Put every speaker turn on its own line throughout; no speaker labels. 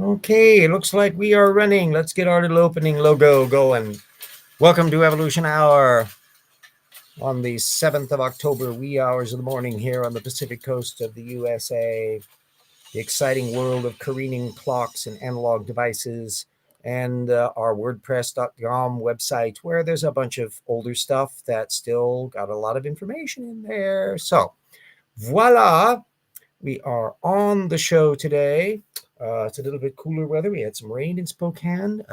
Okay, it looks like we are running. Let's get our little opening logo going. Welcome to Evolution Hour on the 7th of October, wee hours of the morning here on the Pacific coast of the USA. The exciting world of careening clocks and analog devices, and our WordPress.com website, where there's a bunch of older stuff that still got a lot of information in there. So, voila, we are on the show today. It's a little bit cooler weather. We had some rain in Spokane.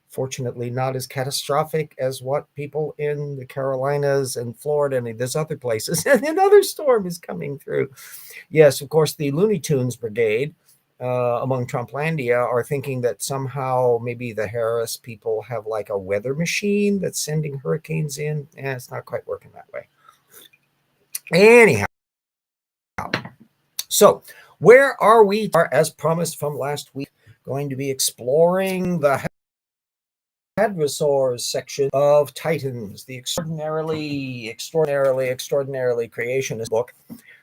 Fortunately, not as catastrophic as what people in the Carolinas and Florida and there's other places. And another storm is coming through. Yes, of course, the Looney Tunes Brigade among Trumplandia are thinking that somehow maybe the Harris people have like a weather machine that's sending hurricanes in. It's not quite working that way. Anyhow, so where are we? As promised from last week, going to be exploring the Hadrosaurs section of Titans, the extraordinarily creationist book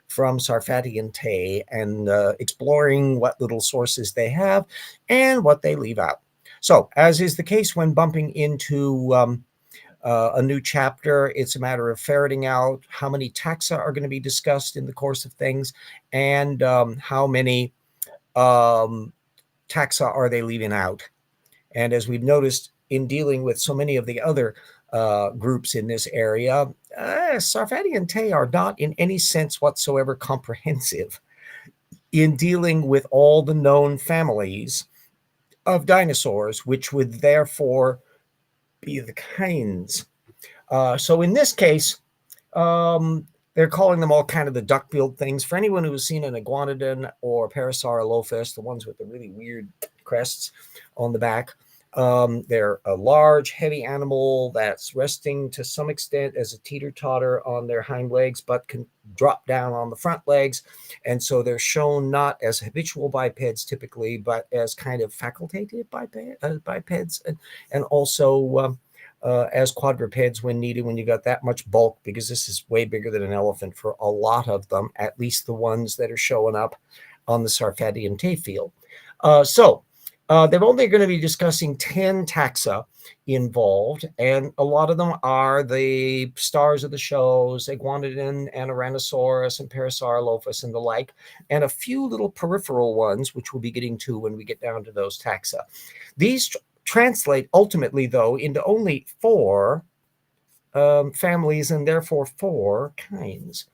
from Sarfati and Tay, and exploring what little sources they have and what they leave out. So, as is the case when bumping into a new chapter, it's a matter of ferreting out how many taxa are going to be discussed in the course of things, and how many taxa are they leaving out. And as we've noticed in dealing with so many of the other groups in this area, Sarfati and Tay are not in any sense whatsoever comprehensive in dealing with all the known families of dinosaurs, which would therefore be the kinds. So in this case, they're calling them all kind of the duck-billed things. For anyone who has seen an iguanodon or Parasaurolophus, the ones with the really weird crests on the back, they're a large, heavy animal that's resting to some extent as a teeter-totter on their hind legs, but can drop down on the front legs. And so they're shown not as habitual bipeds typically, but as kind of facultative bipeds, and also as quadrupeds when needed, when you got that much bulk, because this is way bigger than an elephant for a lot of them, at least the ones that are showing up on the Sarfati and Tay field. They're only going to be discussing 10 taxa involved, and a lot of them are the stars of the shows, Iguanodon, Tyrannosaurus, and Parasaurolophus, and the like, and a few little peripheral ones, which we'll be getting to when we get down to those taxa. These translate ultimately, though, into only 4 families and therefore 4 kinds.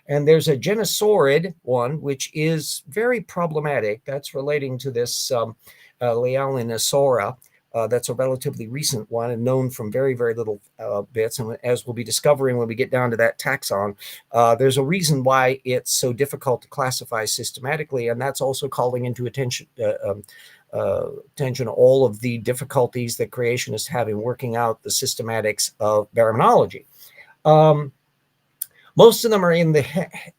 And there's a Genosaurid one, which is very problematic. That's relating to this Lambeosaura. That's a relatively recent one and known from very, very little bits. And as we'll be discovering when we get down to that taxon, there's a reason why it's so difficult to classify systematically. And that's also calling into attention all of the difficulties that creationists have in working out the systematics of baraminology. Most of them are in the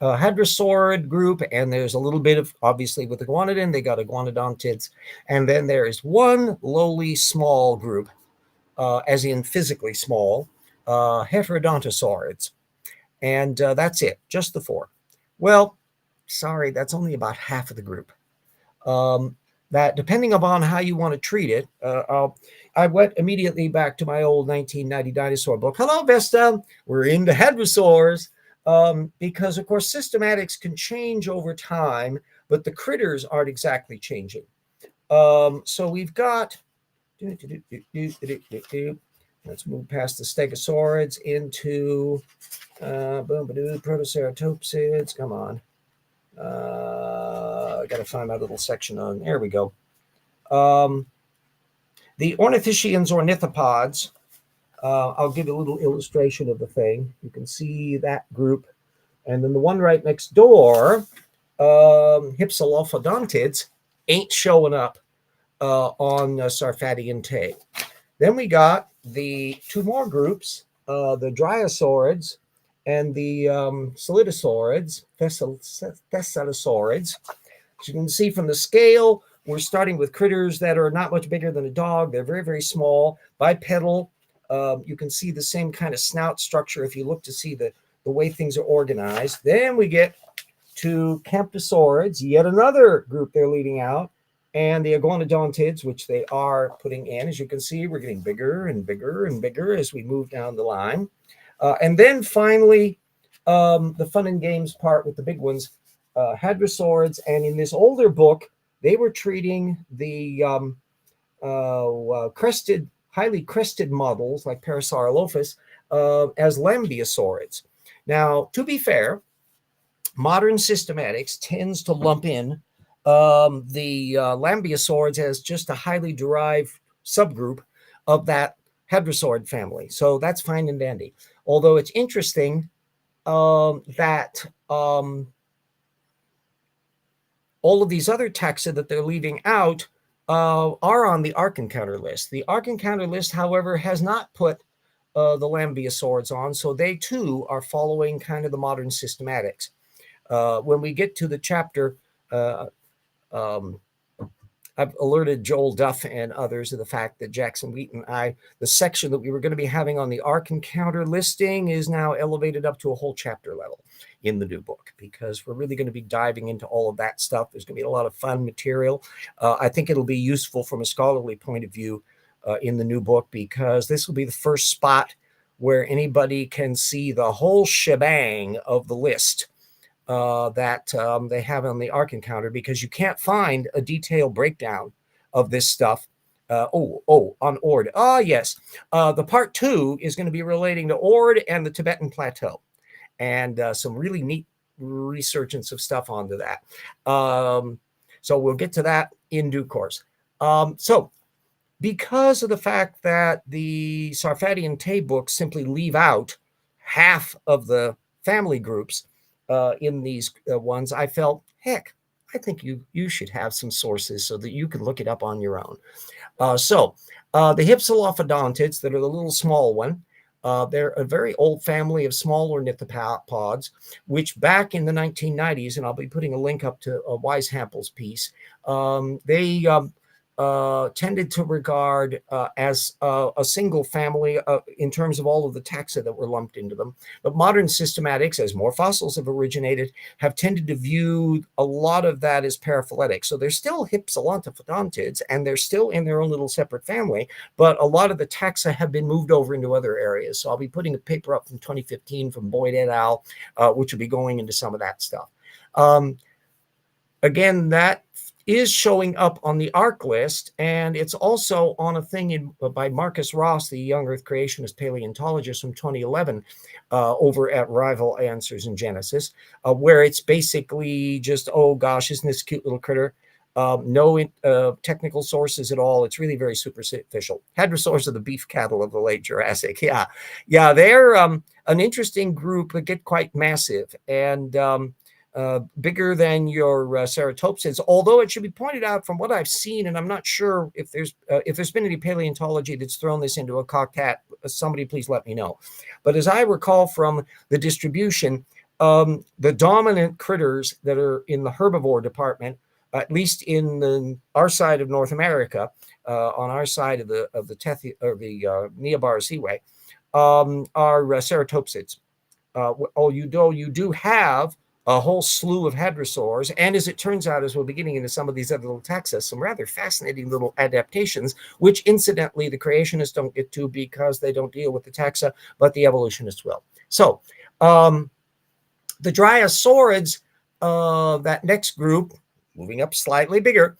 Hadrosaurid group, and there's a little bit of, obviously, with Iguanodon, they got Iguanodontids, and then there is one lowly small group, as in physically small, Heterodontosaurids, and that's it, just the 4. Well, sorry, that's only about half of the group. That, depending upon how you want to treat it, I went immediately back to my old 1990 dinosaur book. Hello, Vesta. We're into Hadrosaurs. Because, of course, systematics can change over time, but the critters aren't exactly changing. So we've got, let's move past the Stegosaurids into Protoceratopsids. Come on. I got to find my little section on, there we go. The Ornithischians, ornithopods. I'll give you a little illustration of the thing. You can see that group. And then the one right next door, Hypsilophodontids, ain't showing up on Sarfati and Tay. Then we got the 2 more groups, the Dryosaurids and the Solidosaurids, Thescelosaurids. As you can see from the scale, we're starting with critters that are not much bigger than a dog. They're very, very small, bipedal. You can see the same kind of snout structure if you look to see the way things are organized. Then we get to Camptosaurids, yet another group they're leading out, and the iguanodontids, which they are putting in. As you can see, we're getting bigger and bigger and bigger as we move down the line. And then finally, the fun and games part with the big ones, hadrosaurids. And in this older book, they were treating the crested, highly crested models like Parasaurolophus as Lambeosaurids. Now, to be fair, modern systematics tends to lump in the Lambeosaurids as just a highly derived subgroup of that Hadrosaurid family. So that's fine and dandy. Although it's interesting that all of these other taxa that they're leaving out are on the Ark Encounter list. The Ark Encounter list, however, has not put the Lambeosaurids on, so they too are following kind of the modern systematics. When we get to the chapter, I've alerted Joel Duff and others of the fact that Jackson Wheat and I, the section that we were going to be having on the Ark Encounter listing is now elevated up to a whole chapter level in the new book, because we're really going to be diving into all of that stuff. There's going to be a lot of fun material. I think it'll be useful from a scholarly point of view in the new book, because this will be the first spot where anybody can see the whole shebang of the list that they have on the Ark Encounter, because you can't find a detailed breakdown of this stuff. On Ord. Yes. The part 2 is going to be relating to Ord and the Tibetan Plateau, and some really neat resurgence of stuff onto that. So we'll get to that in due course. So because of the fact that the Sarfati Tay books simply leave out half of the family groups in these ones, I felt, heck, I think you should have some sources so that you can look it up on your own. So the Hypsilophodontids, that are the little small one, they're a very old family of small ornithopods, which back in the 1990s, and I'll be putting a link up to Weishampel's piece, they tended to regard as a single family in terms of all of the taxa that were lumped into them. But modern systematics, as more fossils have originated, have tended to view a lot of that as paraphyletic. So they're still Hypsilophodontids, and they're still in their own little separate family, but a lot of the taxa have been moved over into other areas. So I'll be putting a paper up from 2015 from Boyd et al., which will be going into some of that stuff. Again, that is showing up on the Ark list, and it's also on a thing by Marcus Ross, the young Earth creationist paleontologist from 2011, over at Rival Answers in Genesis, where it's basically just, oh gosh, isn't this cute little critter? No technical sources at all. It's really very superficial. Hadrosaurs are the beef cattle of the late Jurassic. Yeah, they're an interesting group, but get quite massive, and bigger than your ceratopsids. Although it should be pointed out, from what I've seen, and I'm not sure if there's been any paleontology that's thrown this into a cocked hat, somebody please let me know. But as I recall from the distribution, the dominant critters that are in the herbivore department, at least in our side of North America, on our side of the Niobrara Seaway, are ceratopsids. You do have a whole slew of hadrosaurs, and as it turns out, as we'll be getting into some of these other little taxa, some rather fascinating little adaptations, which incidentally the creationists don't get to because they don't deal with the taxa, but the evolutionists will. So the Dryosaurids, that next group, moving up slightly bigger,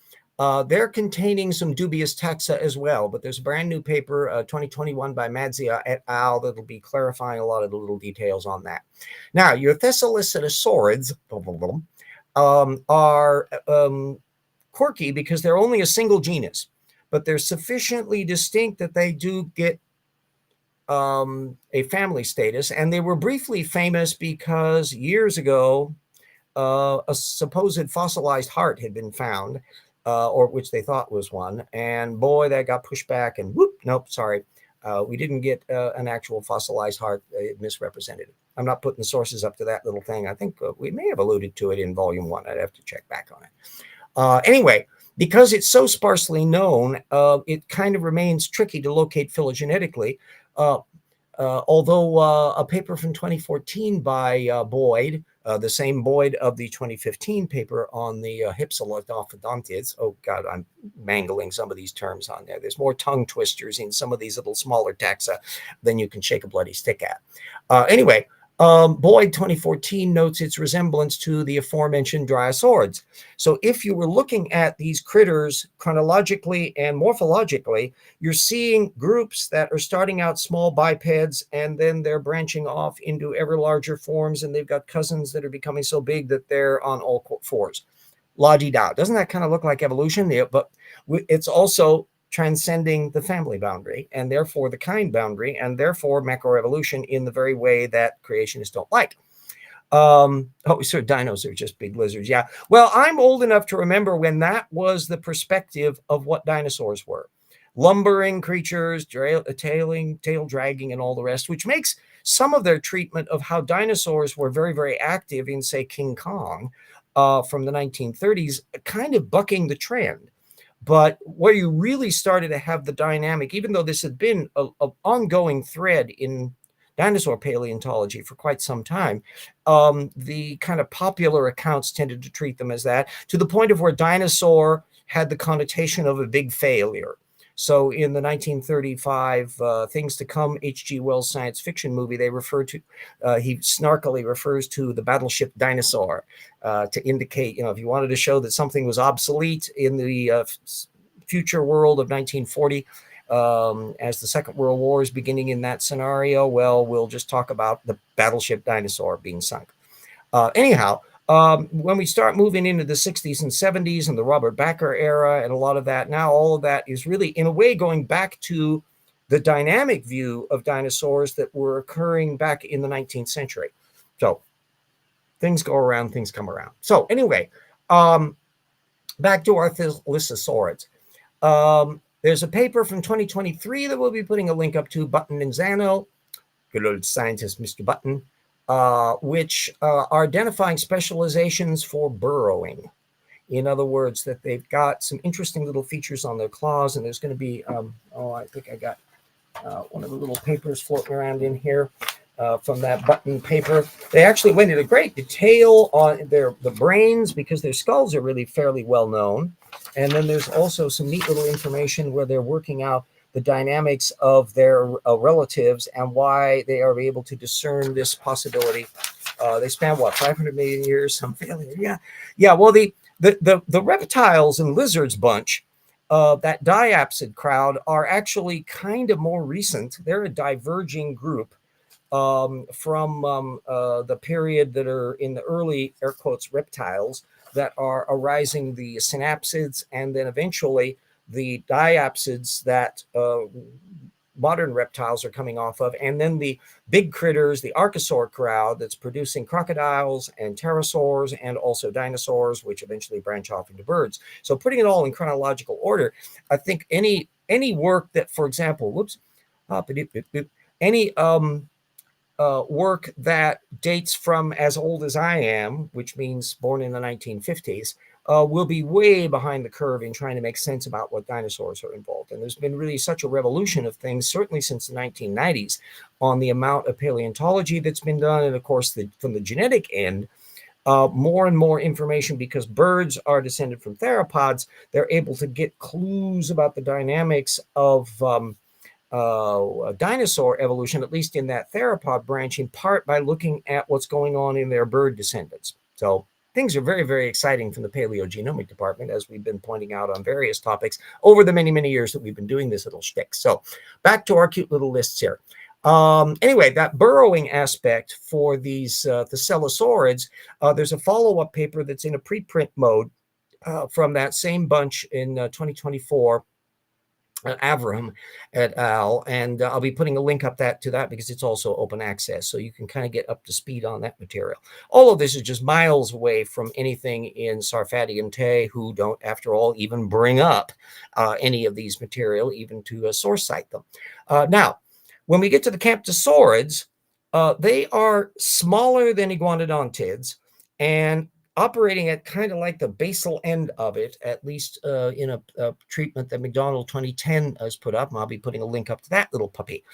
they're containing some dubious taxa as well, but there's a brand new paper, 2021 by Madzia et al. That'll be clarifying a lot of the little details on that. Now, your Thessalicidosaurids are quirky because they're only a single genus, but they're sufficiently distinct that they do get a family status, and they were briefly famous because years ago, a supposed fossilized heart had been found, or which they thought was one, and boy, that got pushed back, and whoop, nope, sorry, we didn't get an actual fossilized heart. It misrepresented it. I'm not putting the sources up to that little thing. I think we may have alluded to it in volume 1. I'd have to check back on it. Anyway, because it's so sparsely known, it kind of remains tricky to locate phylogenetically, although a paper from 2014 by Boyd, The same Boyd of the 2015 paper on the hypsilophodontids. Oh, God, I'm mangling some of these terms on there. There's more tongue twisters in some of these little smaller taxa than you can shake a bloody stick at. Anyway, Boyd 2014 notes its resemblance to the aforementioned Dryosaurids. So if you were looking at these critters chronologically and morphologically, you're seeing groups that are starting out small bipeds, and then they're branching off into ever larger forms, and they've got cousins that are becoming so big that they're on all fours. La-di-da. Doesn't that kind of look like evolution? Yeah, but it's also transcending the family boundary and therefore the kind boundary and therefore macroevolution in the very way that creationists don't like. Oh, so dinos are just big lizards. Yeah. Well, I'm old enough to remember when that was the perspective of what dinosaurs were. Lumbering creatures, tail dragging, and all the rest, which makes some of their treatment of how dinosaurs were very, very active in, say, King Kong from the 1930s, kind of bucking the trend. But where you really started to have the dynamic, even though this had been an ongoing thread in dinosaur paleontology for quite some time, the kind of popular accounts tended to treat them as that, to the point of where dinosaur had the connotation of a big failure. So in the 1935 Things to Come H.G. Wells science fiction movie, they refer to, he snarkily refers to the battleship Dinosaur to indicate, if you wanted to show that something was obsolete in the future world of 1940, as the Second World War is beginning in that scenario, well, we'll just talk about the battleship Dinosaur being sunk. Anyhow, when we start moving into the 60s and 70s and the Robert Bakker era and a lot of that, now all of that is really, in a way, going back to the dynamic view of dinosaurs that were occurring back in the 19th century. So things go around, things come around. So anyway, back to our Arthrosaurids. There's a paper from 2023 that we'll be putting a link up to, Button and Zano, good old scientist Mr. Button, which are identifying specializations for burrowing. In other words, that they've got some interesting little features on their claws, and there's going to be, I think I got one of the little papers floating around in here from that Button paper. They actually went into great detail on the brains, because their skulls are really fairly well known. And then there's also some neat little information where they're working out the dynamics of their relatives and why they are able to discern this possibility. They span, 500 million years, some failure. Yeah. Well, the reptiles and lizards bunch, that diapsid crowd, are actually kind of more recent. They're a diverging group from the period that are in the early, air quotes, reptiles that are arising the synapsids, and then eventually the diapsids that modern reptiles are coming off of, and then the big critters, the archosaur crowd that's producing crocodiles and pterosaurs and also dinosaurs, which eventually branch off into birds. So putting it all in chronological order, I think any work that, for example, any work that dates from as old as I am, which means born in the 1950s, will be way behind the curve in trying to make sense about what dinosaurs are involved. And there's been really such a revolution of things, certainly since the 1990s, on the amount of paleontology that's been done. And of course, from the genetic end, more and more information, because birds are descended from theropods. They're able to get clues about the dynamics of dinosaur evolution, at least in that theropod branch, in part by looking at what's going on in their bird descendants. So things are very, very exciting from the paleogenomic department, as we've been pointing out on various topics over the many, many years that we've been doing this little shtick. So back to our cute little lists here. Anyway, that burrowing aspect for these the Thescelosaurids, there's a follow-up paper that's in a preprint mode from that same bunch in 2024. Avram et al. And I'll be putting a link up to that because it's also open access. So you can kind of get up to speed on that material. All of this is just miles away from anything in Sarfati and Tay, who don't, after all, even bring up any of these material, even to source cite them. Now, when we get to the Camptosaurids, they are smaller than iguanodontids and operating at kind of like the basal end of it, at least in a treatment that McDonald 2010 has put up. And I'll be putting a link up to that little puppy.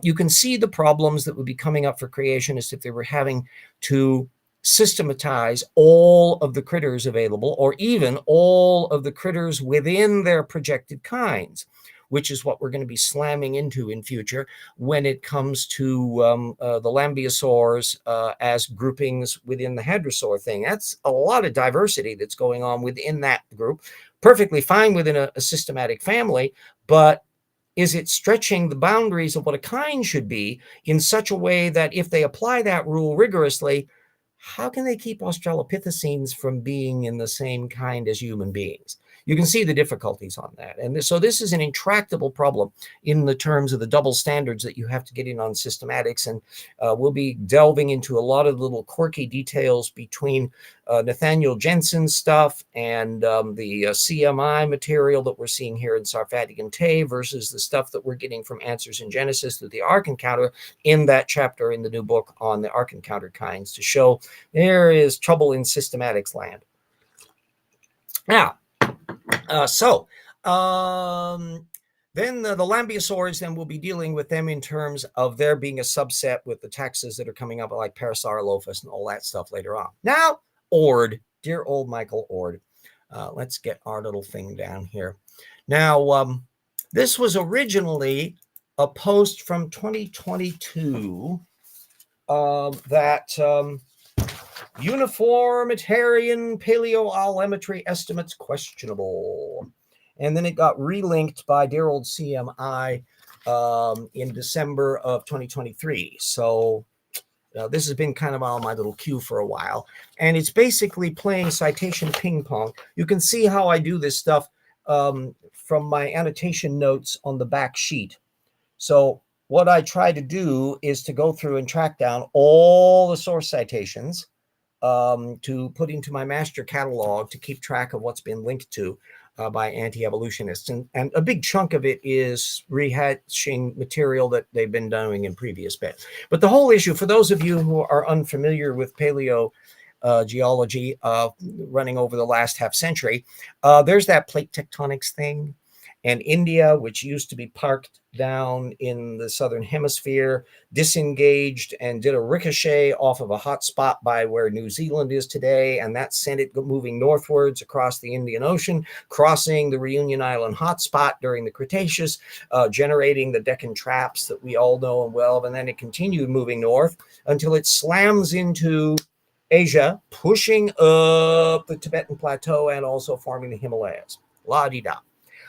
You can see the problems that would be coming up for creationists if they were having to systematize all of the critters available, or even all of the critters within their projected kinds, which is what we're going to be slamming into in future when it comes to the Lambeosaurs as groupings within the Hadrosaur thing. That's a lot of diversity that's going on within that group. Perfectly fine within a systematic family, but is it stretching the boundaries of what a kind should be in such a way that if they apply that rule rigorously, how can they keep Australopithecines from being in the same kind as human beings? You can see the difficulties on that. And so this is an intractable problem in the terms of the double standards that you have to get in on systematics. And we'll be delving into a lot of little quirky details between Nathaniel Jensen's stuff and the CMI material that we're seeing here in Sarfatigan Tay versus the stuff that we're getting from Answers in Genesis through the Ark Encounter in that chapter in the new book on the Ark Encounter kinds to show there is trouble in systematics land. Now, then the Lambeosaurs, then we'll be dealing with them in terms of there being a subset with the taxons that are coming up like Parasaurolophus and all that stuff later on. Now, Ord, dear old Michael Ord. Let's get our little thing down here. Now, this was originally a post from 2022 that uniformitarian paleoallometry estimates questionable. And then it got relinked by dear old CMI in December of 2023. So this has been kind of on my little queue for a while. And it's basically playing citation ping pong. You can see how I do this stuff from my annotation notes on the back sheet. So what I try to do is to go through and track down all the source citations to put into my master catalog to keep track of what's been linked to by anti-evolutionists. And a big chunk of it is rehashing material that they've been doing in previous bits. But the whole issue, for those of you who are unfamiliar with paleo geology running over the last half century, there's that plate tectonics thing. And India, which used to be parked down in the southern hemisphere, disengaged and did a ricochet off of a hot spot by where New Zealand is today. And that sent it moving northwards across the Indian Ocean, crossing the Reunion Island hotspot during the Cretaceous, generating the Deccan traps that we all know and well. And then it continued moving north until it slams into Asia, pushing up the Tibetan Plateau and also forming the Himalayas. La-di-da.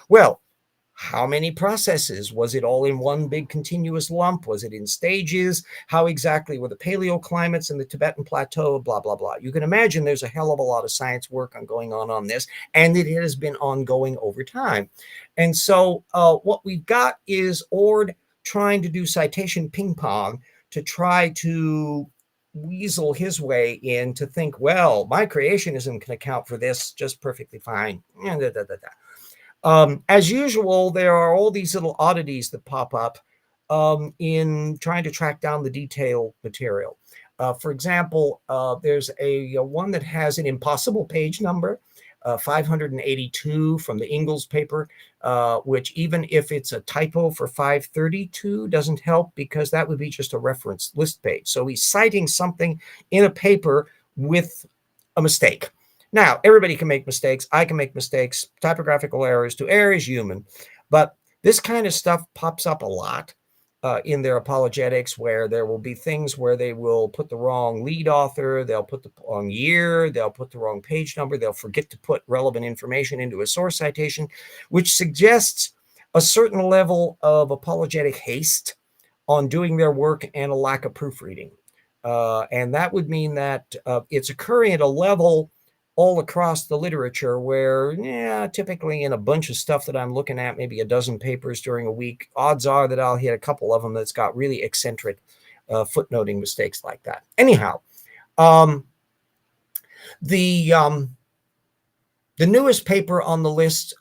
Well, how many processes? Was it all in one big continuous lump? Was it in stages? How exactly were the paleoclimates in the Tibetan Plateau? Blah, blah, blah. You can imagine there's a hell of a lot of science work going on this, and it has been ongoing over time. And so what we've got is Ord trying to do citation ping pong to try to weasel his way in to think, well, my creationism can account for this just perfectly fine. As usual, there are all these little oddities that pop up in trying to track down the detailed material. For example, there's a one that has an impossible page number, 582 from the Ingalls paper, which even if it's a typo for 532 doesn't help because that would be just a reference list page. So he's citing something in a paper with a mistake. Now, everybody can make mistakes. I can make mistakes. Typographical errors. To err is human. But this kind of stuff pops up a lot in their apologetics, where there will be things where they will put the wrong lead author, they'll put the wrong year, they'll put the wrong page number, they'll forget to put relevant information into a source citation, which suggests a certain level of apologetic haste on doing their work and a lack of proofreading. And that would mean that it's occurring at a level all across the literature where, typically in a bunch of stuff that I'm looking at, maybe a dozen papers during a week, odds are that I'll hit a couple of them that's got really eccentric footnoting mistakes like that. Anyhow, the newest paper on the list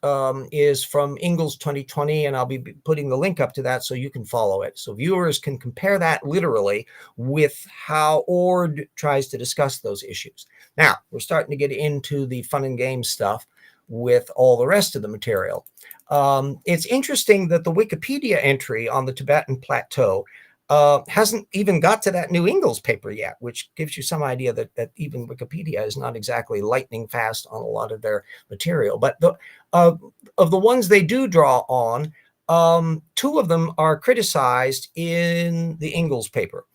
is from Ingalls 2020, and I'll be putting the link up to that so you can follow it. So viewers can compare that literally with how Ord tries to discuss those issues. Now, we're starting to get into the fun and games stuff with all the rest of the material. It's interesting that the Wikipedia entry on the Tibetan Plateau hasn't even got to that New Ingalls paper yet, which gives you some idea that even Wikipedia is not exactly lightning fast on a lot of their material. But of the ones they do draw on, two of them are criticized in the Ingalls paper.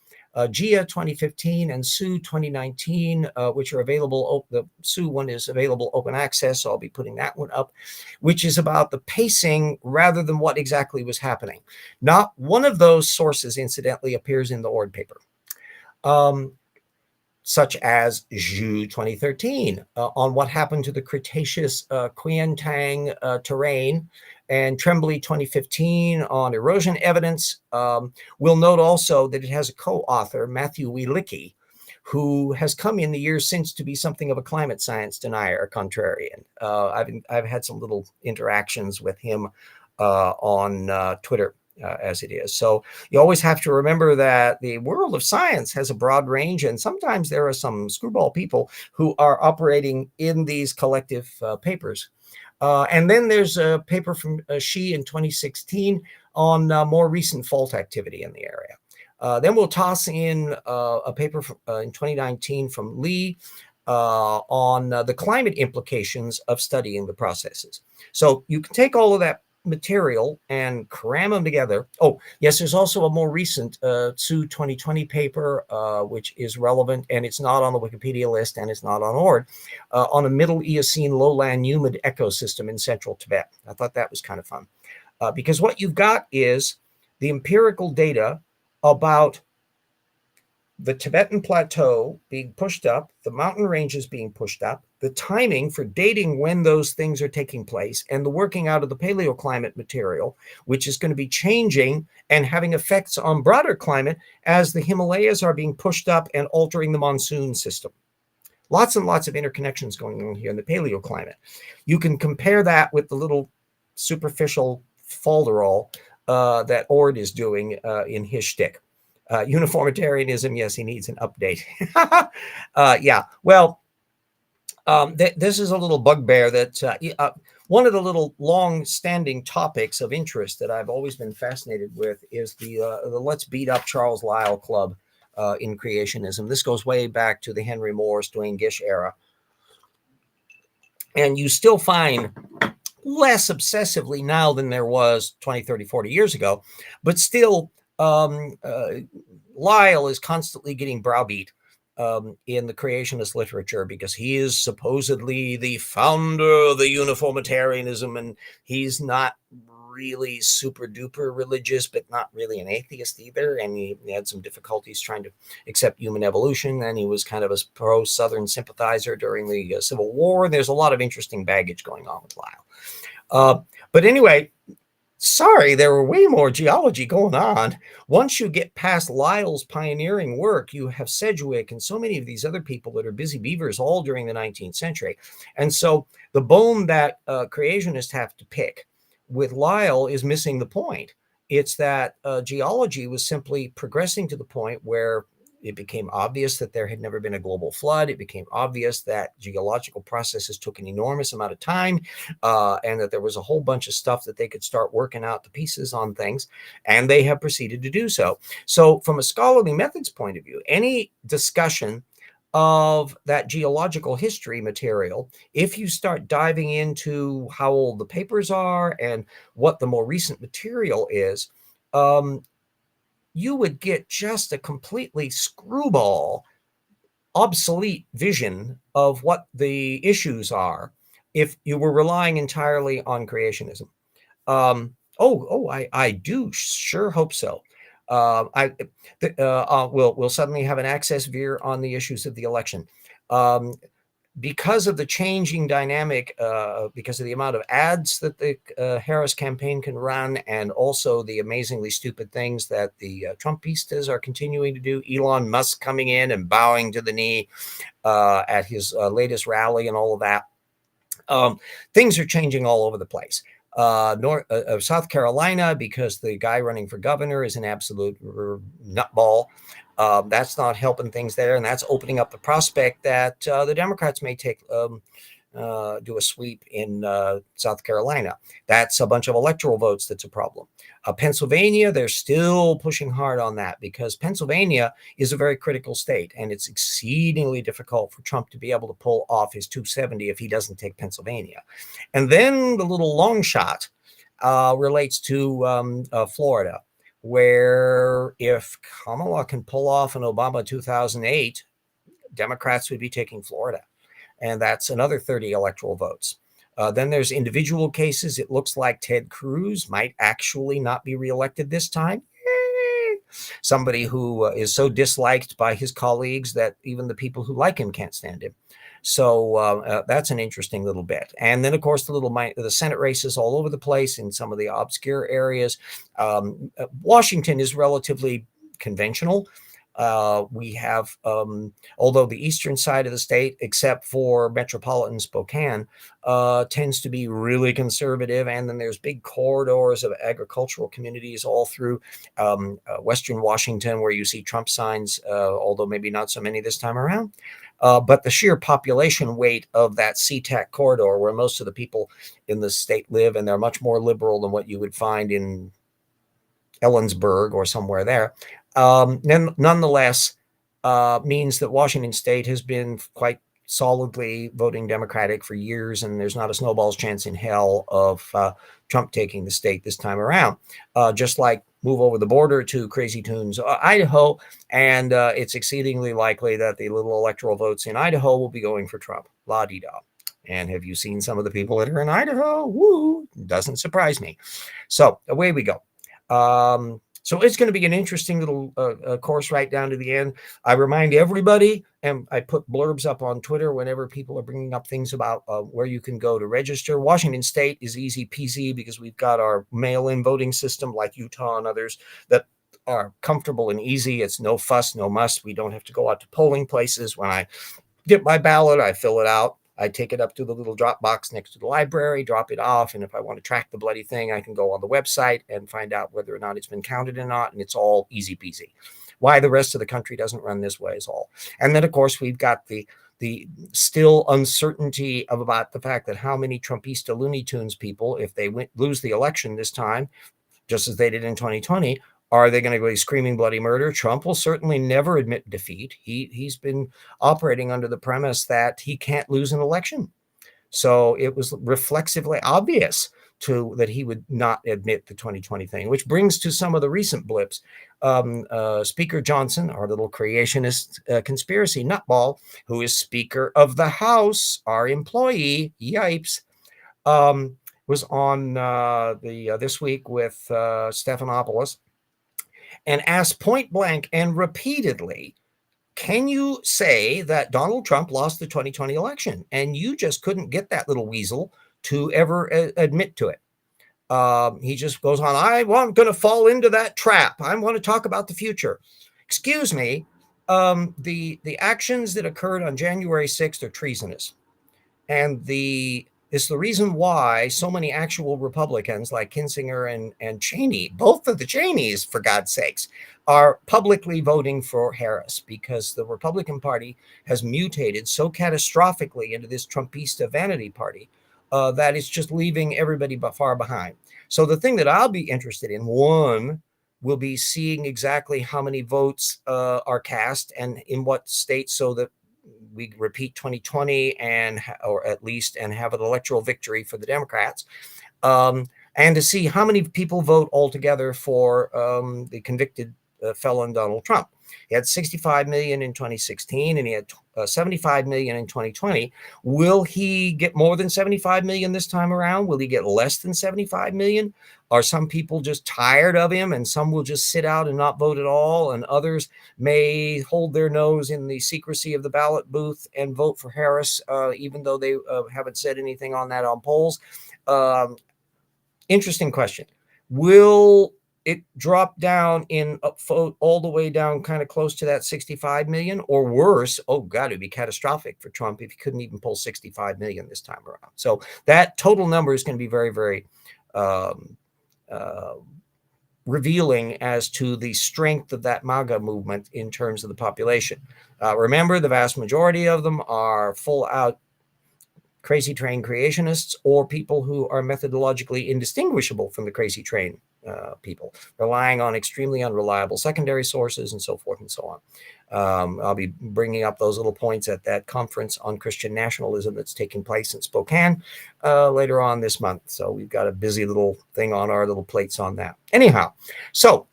Gia 2015 and Sue 2019, which are available. The Sue one is available open access, so I'll be putting that one up, which is about the pacing rather than what exactly was happening. Not one of those sources, incidentally, appears in the Oard paper, such as Zhu 2013 on what happened to the Cretaceous Qiantang terrain, and Tremblay 2015 on erosion evidence. We'll note also that it has a co-author, Matthew Wielicki, who has come in the years since to be something of a climate science denier, a contrarian. I've had some little interactions with him on Twitter as it is. So you always have to remember that the world of science has a broad range, and sometimes there are some screwball people who are operating in these collective papers. And then there's a paper from Shi in 2016 on more recent fault activity in the area. Then we'll toss in a paper in 2019 from Lee on the climate implications of studying the processes. So you can take all of that material and cram them together. Oh, yes, there's also a more recent Sue 2020 paper, which is relevant, and it's not on the Wikipedia list, and it's not on Oard, on a Middle Eocene lowland humid ecosystem in central Tibet. I thought that was kind of fun, because what you've got is the empirical data about the Tibetan Plateau being pushed up, the mountain ranges being pushed up, the timing for dating when those things are taking place, and the working out of the paleoclimate material, which is going to be changing and having effects on broader climate as the Himalayas are being pushed up and altering the monsoon system. Lots and lots of interconnections going on here in the paleoclimate. You can compare that with the little superficial falderall that Oard is doing in his shtick. Uniformitarianism, yes, he needs an update. Yeah, well, this is a little bugbear that one of the little long-standing topics of interest that I've always been fascinated with is the Let's Beat Up Charles Lyell Club in creationism. This goes way back to the Henry Morris, Duane Gish era. And you still find less obsessively now than there was 20, 30, 40 years ago, but still Lyell is constantly getting browbeat in the creationist literature because he is supposedly the founder of the uniformitarianism, and he's not really super duper religious, but not really an atheist either. And he had some difficulties trying to accept human evolution, and he was kind of a pro-Southern sympathizer during the Civil War. There's a lot of interesting baggage going on with Lyell. But anyway, sorry, there were way more geology going on. Once you get past Lyell's pioneering work, you have Sedgwick and so many of these other people that are busy beavers all during the 19th century. And so the bone that creationists have to pick with Lyell is missing the point. It's that geology was simply progressing to the point where it became obvious that there had never been a global flood. It became obvious that geological processes took an enormous amount of time, and that there was a whole bunch of stuff that they could start working out the pieces on things, and they have proceeded to do so. So from a scholarly methods point of view, any discussion of that geological history material, if you start diving into how old the papers are and what the more recent material is, you would get just a completely screwball, obsolete vision of what the issues are if you were relying entirely on creationism. I do sure hope so. We'll suddenly have an access veer on the issues of the election. Because of the changing dynamic, because of the amount of ads that the Harris campaign can run, and also the amazingly stupid things that the Trumpistas are continuing to do, Elon Musk coming in and bowing to the knee at his latest rally and all of that, things are changing all over the place. South Carolina, because the guy running for governor is an absolute nutball. That's not helping things there, and that's opening up the prospect that the Democrats may take do a sweep in South Carolina. That's a bunch of electoral votes that's a problem. Pennsylvania, they're still pushing hard on that because Pennsylvania is a very critical state, and it's exceedingly difficult for Trump to be able to pull off his 270 if he doesn't take Pennsylvania. And then the little long shot relates to Florida, where if Kamala can pull off an Obama 2008, Democrats would be taking Florida. And that's another 30 electoral votes. Then there's individual cases. It looks like Ted Cruz might actually not be reelected this time. Somebody who is so disliked by his colleagues that even the people who like him can't stand him. So that's an interesting little bit. And then, of course, the Senate races all over the place in some of the obscure areas. Washington is relatively conventional. We have, although the eastern side of the state, except for metropolitan Spokane, tends to be really conservative. And then there's big corridors of agricultural communities all through western Washington where you see Trump signs, although maybe not so many this time around. But the sheer population weight of that SeaTac corridor, where most of the people in the state live, and they're much more liberal than what you would find in Ellensburg or somewhere there, nonetheless means that Washington state has been quite solidly voting Democratic for years, and there's not a snowball's chance in hell of Trump taking the state this time around. Just like move over the border to Crazy Tunes, Idaho, and it's exceedingly likely that the little electoral votes in Idaho will be going for Trump. La-di-da. And have you seen some of the people that are in Idaho? Woo! Doesn't surprise me. So away we go. So it's going to be an interesting little course right down to the end. I remind everybody, and I put blurbs up on Twitter whenever people are bringing up things about where you can go to register. Washington State is easy peasy because we've got our mail-in voting system like Utah and others that are comfortable and easy. It's no fuss, no muss. We don't have to go out to polling places. When I get my ballot, I fill it out. I take it up to the little drop box next to the library, drop it off. And if I want to track the bloody thing, I can go on the website and find out whether or not it's been counted or not. And it's all easy peasy. Why the rest of the country doesn't run this way is all. And then, of course, we've got the still uncertainty about the fact that how many Trumpista Looney Tunes people, if they lose the election this time, just as they did in 2020, are they going to go screaming bloody murder? Trump will certainly never admit defeat. He's been operating under the premise that he can't lose an election. So it was reflexively obvious that he would not admit the 2020 thing, which brings to some of the recent blips. Speaker Johnson, our little creationist conspiracy nutball, who is Speaker of the House, our employee, yipes, was on this week with Stephanopoulos, and asked point blank and repeatedly, can you say that Donald Trump lost the 2020 election? And you just couldn't get that little weasel to ever admit to it. He just goes on, I'm going to fall into that trap. I want to talk about the future. Excuse me, the actions that occurred on January 6th are treasonous. And it's the reason why so many actual Republicans like Kinzinger and Cheney, both of the Cheneys, for God's sakes, are publicly voting for Harris, because the Republican Party has mutated so catastrophically into this Trumpista vanity party that it's just leaving everybody far behind. So the thing that I'll be interested in, one, will be seeing exactly how many votes are cast and in what states, so that we repeat 2020 or at least have an electoral victory for the Democrats, and to see how many people vote altogether for the convicted felon Donald Trump. He had 65 million in 2016, and he had 75 million in 2020. Will he get more than 75 million this time around? Will he get less than 75 million? Are some people just tired of him, and some will just sit out and not vote at all, and others may hold their nose in the secrecy of the ballot booth and vote for Harris, even though they haven't said anything on that on polls? Interesting question. Will it drop down in all the way down kind of close to that 65 million, or worse? Oh God, it'd be catastrophic for Trump if he couldn't even pull 65 million this time around. So that total number is going to be very, very revealing as to the strength of that MAGA movement in terms of the population. Remember, the vast majority of them are full out crazy train creationists or people who are methodologically indistinguishable from the crazy train people, relying on extremely unreliable secondary sources and so forth and so on. I'll be bringing up those little points at that conference on Christian nationalism that's taking place in Spokane later on this month. So we've got a busy little thing on our little plates on that. Anyhow, so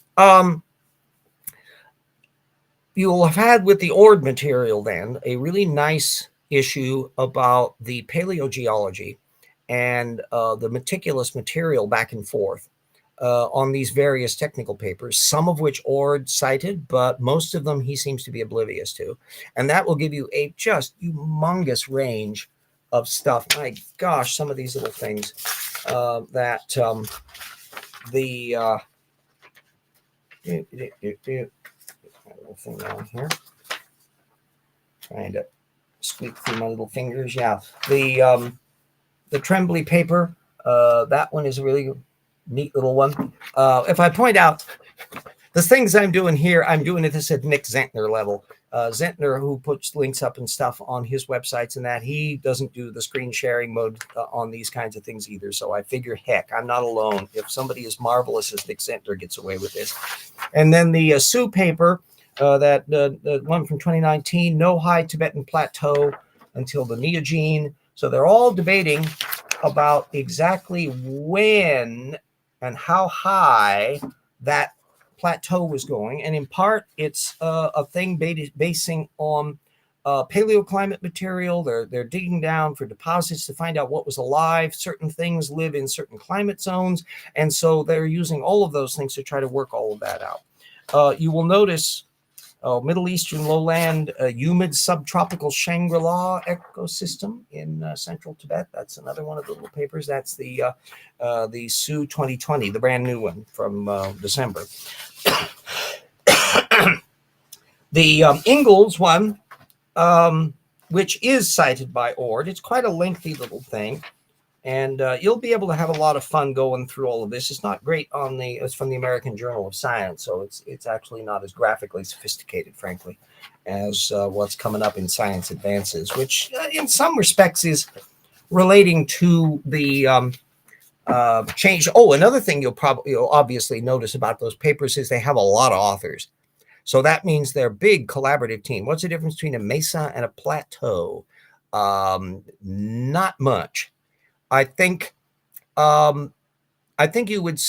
you'll have had with the Oard material then a really nice issue about the paleogeology and the meticulous material back and forth on these various technical papers, some of which Oard cited, but most of them he seems to be oblivious to. And that will give you a just humongous range of stuff. My gosh, some of these little things that the little thing down here. Trying to squeak through my little fingers. Yeah, the Tremblay paper. That one is a really neat little one. If I point out the things I'm doing here, I'm doing this at Nick Zentner level. Zentner, who puts links up and stuff on his websites and that, he doesn't do the screen sharing mode on these kinds of things either. So I figure, heck, I'm not alone. If somebody as marvelous as Nick Zentner gets away with this. And then the Sioux paper, that the one from 2019, no high Tibetan plateau until the Neogene. So they're all debating about exactly when and how high that plateau was going. And in part, it's a thing basing on paleoclimate material. They're digging down for deposits to find out what was alive. Certain things live in certain climate zones. And so they're using all of those things to try to work all of that out. You will notice Middle Eastern lowland, humid subtropical Shangri-La ecosystem in central Tibet. That's another one of the little papers. That's the Sioux 2020, the brand new one from December. The Ingalls one, which is cited by Oard, it's quite a lengthy little thing. And you'll be able to have a lot of fun going through all of this. It's not great it's from the American Journal of Science, so it's actually not as graphically sophisticated, frankly, as what's coming up in Science Advances, which in some respects is relating to the change. Oh, another thing you'll obviously notice about those papers is they have a lot of authors. So that means they're a big collaborative team. What's the difference between a mesa and a plateau? Not much. I think you would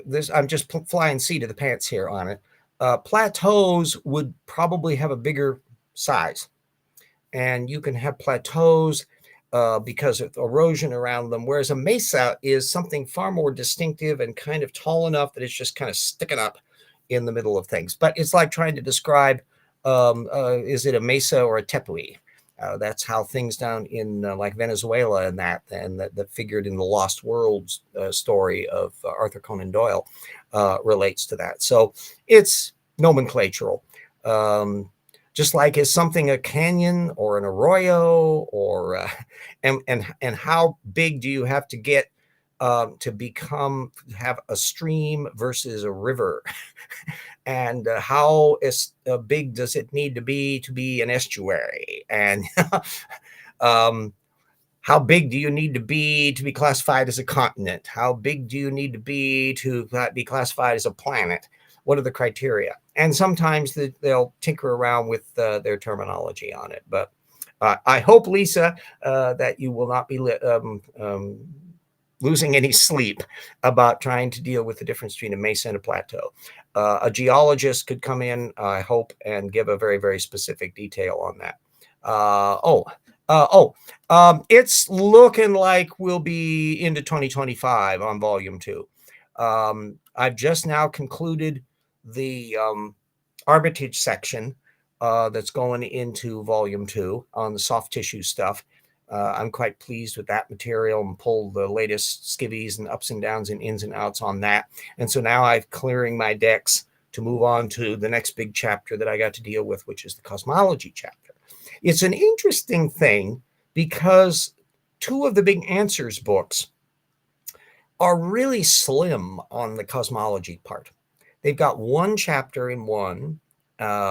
this. I'm just flying seat of the pants here on it. Plateaus would probably have a bigger size, and you can have plateaus because of erosion around them, whereas a mesa is something far more distinctive and kind of tall enough that it's just kind of sticking up in the middle of things. But it's like trying to describe is it a mesa or a tepui? That's how things down in like Venezuela and that figured in the Lost Worlds story of Arthur Conan Doyle relates to that. So it's nomenclatural. Just like is something a canyon or an arroyo or and how big do you have to get to have a stream versus a river? And how big does it need to be an estuary? And how big do you need to be classified as a continent? How big do you need to be classified as a planet? What are the criteria? And sometimes they'll tinker around with their terminology on it. But I hope, Lisa, that you will not be losing any sleep about trying to deal with the difference between a mesa and a plateau. A geologist could come in, I hope, and give a very, very specific detail on that. It's looking like we'll be into 2025 on volume 2. I've just now concluded the Armitage section that's going into volume 2 on the soft tissue stuff. I'm quite pleased with that material and pulled the latest skivvies and ups and downs and ins and outs on that. And so now I'm clearing my decks to move on to the next big chapter that I got to deal with, which is the cosmology chapter. It's an interesting thing because 2 of the big answers books are really slim on the cosmology part. They've got 1 chapter in one,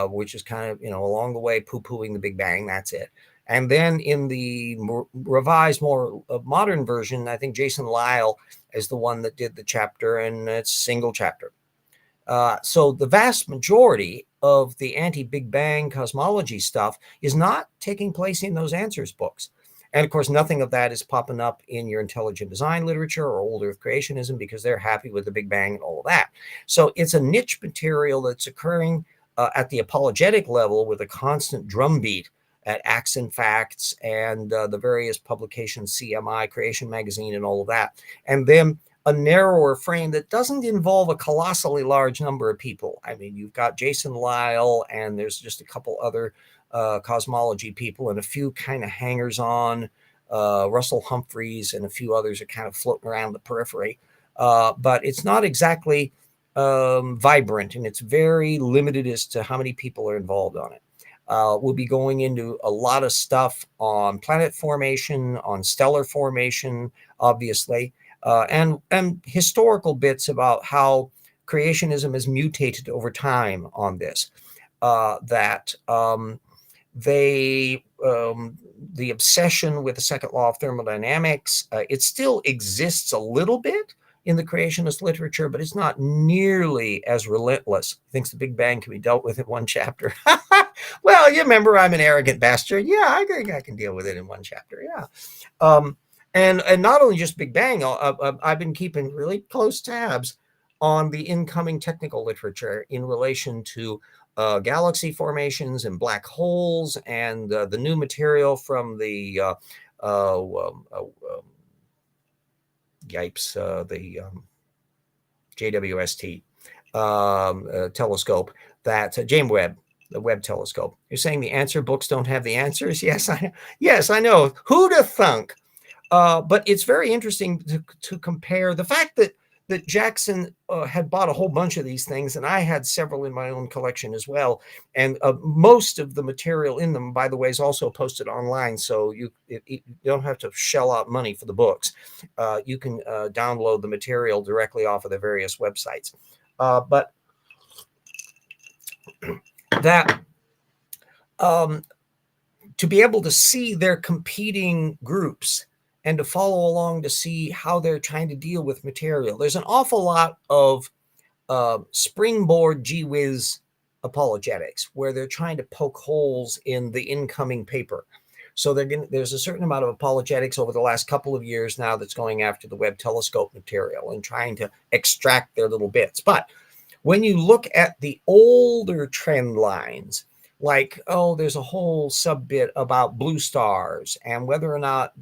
which is kind of, along the way poo-pooing the Big Bang. That's it. And then in the revised, more modern version, I think Jason Lisle is the one that did the chapter, and it's a single chapter. So the vast majority of the anti-Big Bang cosmology stuff is not taking place in those answers books. And of course, nothing of that is popping up in your intelligent design literature or old Earth creationism, because they're happy with the Big Bang and all of that. So it's a niche material that's occurring at the apologetic level with a constant drumbeat at Acts and Facts and the various publications, CMI, Creation Magazine, and all of that. And then a narrower frame that doesn't involve a colossally large number of people. I mean, you've got Jason Lisle, and there's just a couple other cosmology people, and a few kind of hangers-on, Russell Humphreys, and a few others are kind of floating around the periphery. But it's not exactly vibrant, and it's very limited as to how many people are involved on it. We'll be going into a lot of stuff on planet formation, on stellar formation, obviously, and historical bits about how creationism has mutated over time on this. The obsession with the second law of thermodynamics, it still exists a little bit in the creationist literature, but it's not nearly as relentless. It thinks the Big Bang can be dealt with in one chapter. Well, you remember I'm an arrogant bastard. Yeah, I think I can deal with it in one chapter. Yeah. And not only just Big Bang, I've been keeping really close tabs on the incoming technical literature in relation to galaxy formations and black holes, and the new material from the JWST telescope, that James Webb, the Webb telescope. You're saying the answer books don't have the answers? Yes, I know. Who'd have thunk? But it's very interesting to compare the fact that Jackson had bought a whole bunch of these things, and I had several in my own collection as well. And most of the material in them, by the way, is also posted online, so you don't have to shell out money for the books. You can download the material directly off of the various websites. But that to be able to see their competing groups and to follow along to see how they're trying to deal with material. There's an awful lot of springboard gee whiz apologetics where they're trying to poke holes in the incoming paper. So there's a certain amount of apologetics over the last couple of years now that's going after the Webb telescope material and trying to extract their little bits. But when you look at the older trend lines, like, oh, there's a whole sub-bit about blue stars and whether or not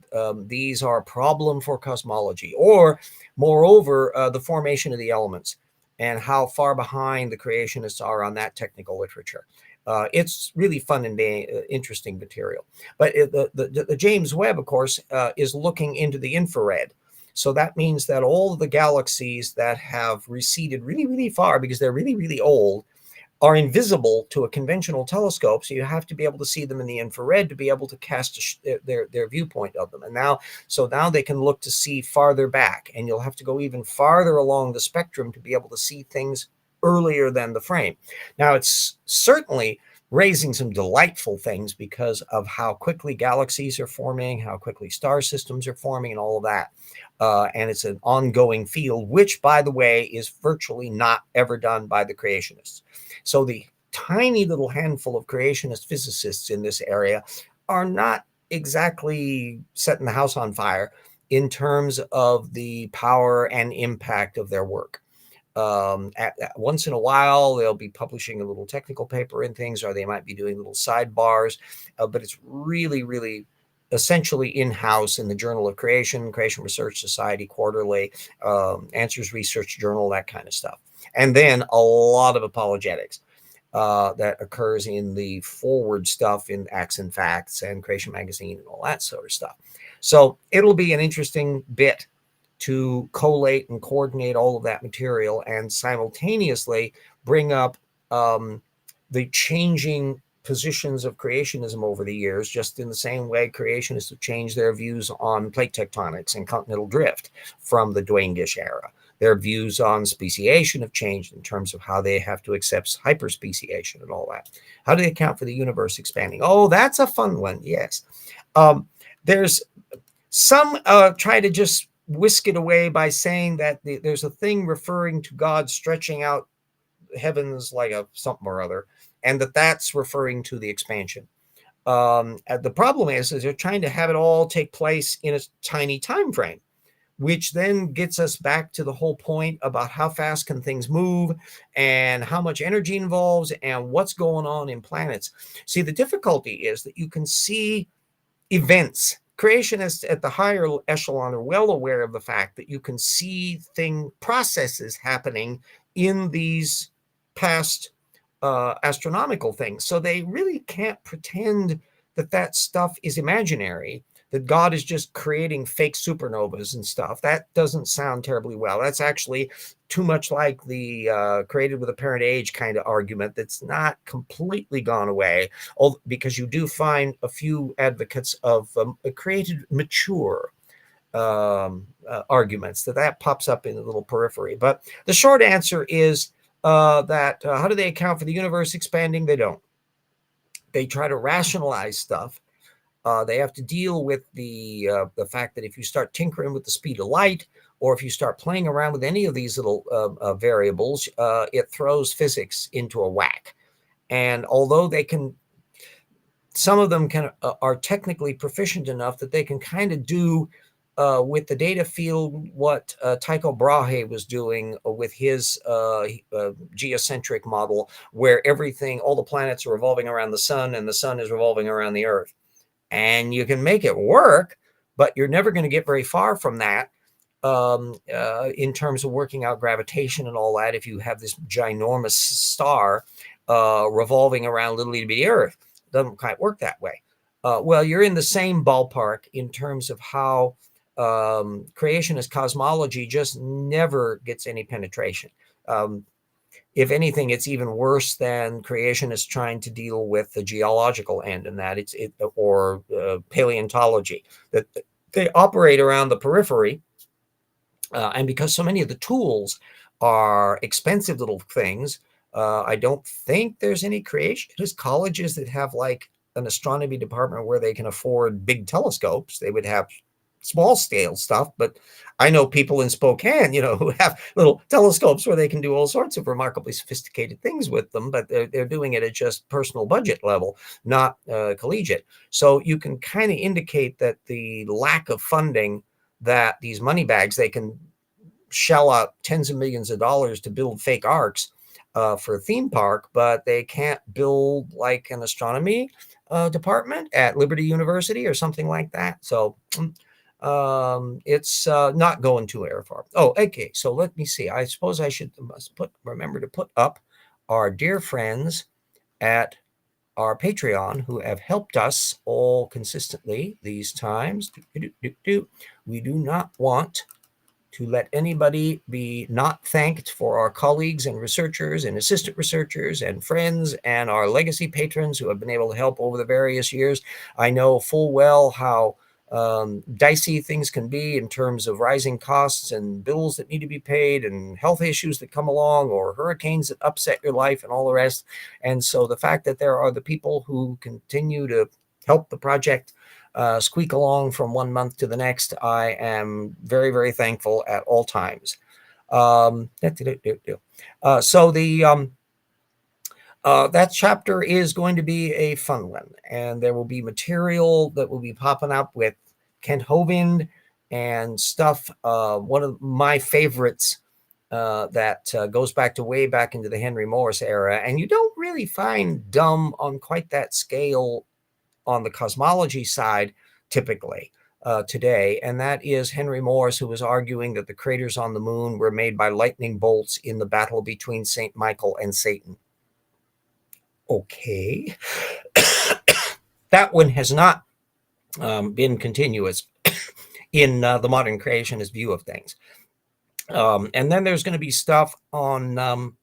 these are a problem for cosmology, or moreover, the formation of the elements and how far behind the creationists are on that technical literature. It's really fun and interesting material. But the James Webb, of course, is looking into the infrared. So that means that all of the galaxies that have receded really, really far because they're really, really old are invisible to a conventional telescope. So you have to be able to see them in the infrared to be able to cast their viewpoint of them. And now they can look to see farther back, and you'll have to go even farther along the spectrum to be able to see things earlier than the frame. Now, it's certainly raising some delightful things because of how quickly galaxies are forming, how quickly star systems are forming, and all of that. And it's an ongoing field, which, by the way, is virtually not ever done by the creationists. So the tiny little handful of creationist physicists in this area are not exactly setting the house on fire in terms of the power and impact of their work. Once in a while, they'll be publishing a little technical paper and things, or they might be doing little sidebars, but it's really, really essentially in-house in the Journal of Creation, Creation Research Society Quarterly, Answers Research Journal, that kind of stuff. And then a lot of apologetics that occurs in the forward stuff in Acts and Facts and Creation Magazine and all that sort of stuff. So it'll be an interesting bit to collate and coordinate all of that material and simultaneously bring up the changing positions of creationism over the years, just in the same way creationists have changed their views on plate tectonics and continental drift from the Dwayne-Gish era. Their views on speciation have changed in terms of how they have to accept hyperspeciation and all that. How do they account for the universe expanding? Oh, that's a fun one, yes. There's some try to just whisk it away by saying that there's a thing referring to God stretching out heavens like a something or other, and that's referring to the expansion. The problem is they're trying to have it all take place in a tiny time frame, which then gets us back to the whole point about how fast can things move and how much energy involves and what's going on in planets. See, the difficulty is that you can see events. Creationists at the higher echelon are well aware of the fact that you can see processes happening in these past astronomical things. So they really can't pretend that that stuff is imaginary, that God is just creating fake supernovas and stuff. That doesn't sound terribly well. That's actually too much like the created with apparent age kind of argument that's not completely gone away, because you do find a few advocates of created mature arguments that pops up in the little periphery. But the short answer is that how do they account for the universe expanding? They don't. They try to rationalize stuff. They have to deal with the fact that if you start tinkering with the speed of light, or if you start playing around with any of these little variables, it throws physics into a whack. And although some of them are technically proficient enough that they can kind of do with the data field what Tycho Brahe was doing with his geocentric model, where all the planets are revolving around the sun and the sun is revolving around the earth. And you can make it work, but you're never going to get very far from that in terms of working out gravitation and all that if you have this ginormous star revolving around little bitty Earth. It doesn't quite work that way. Well, you're in the same ballpark in terms of how creationist cosmology just never gets any penetration. If anything, it's even worse than creationists trying to deal with the geological end, and that or paleontology, that they operate around the periphery. And because so many of the tools are expensive little things, I don't think there's any creationist colleges that have like an astronomy department where they can afford big telescopes. They would have small scale stuff, but I know people in Spokane, who have little telescopes where they can do all sorts of remarkably sophisticated things with them, but they're doing it at just personal budget level, not collegiate. So you can kind of indicate that the lack of funding, that these money bags, they can shell out tens of millions of dollars to build fake arcs for a theme park, but they can't build like an astronomy department at Liberty University or something like that. So it's not going too far. Oh, okay. So let me see. I suppose I must remember to put up our dear friends at our Patreon who have helped us all consistently these times. We do not want to let anybody be not thanked for our colleagues and researchers and assistant researchers and friends and our legacy patrons who have been able to help over the various years. I know full well how dicey things can be in terms of rising costs and bills that need to be paid and health issues that come along or hurricanes that upset your life and all the rest. And so the fact that there are the people who continue to help the project squeak along from one month to the next, I am very, very thankful at all times. So that chapter is going to be a fun one, and there will be material that will be popping up with Kent Hovind and stuff. One of my favorites that goes way back into the Henry Morris era, and you don't really find dumb on quite that scale on the cosmology side typically today, and that is Henry Morris, who was arguing that the craters on the moon were made by lightning bolts in the battle between St. Michael and Satan. Okay. That one has not been continuous in the modern creationist view of things. And then there's going to be stuff on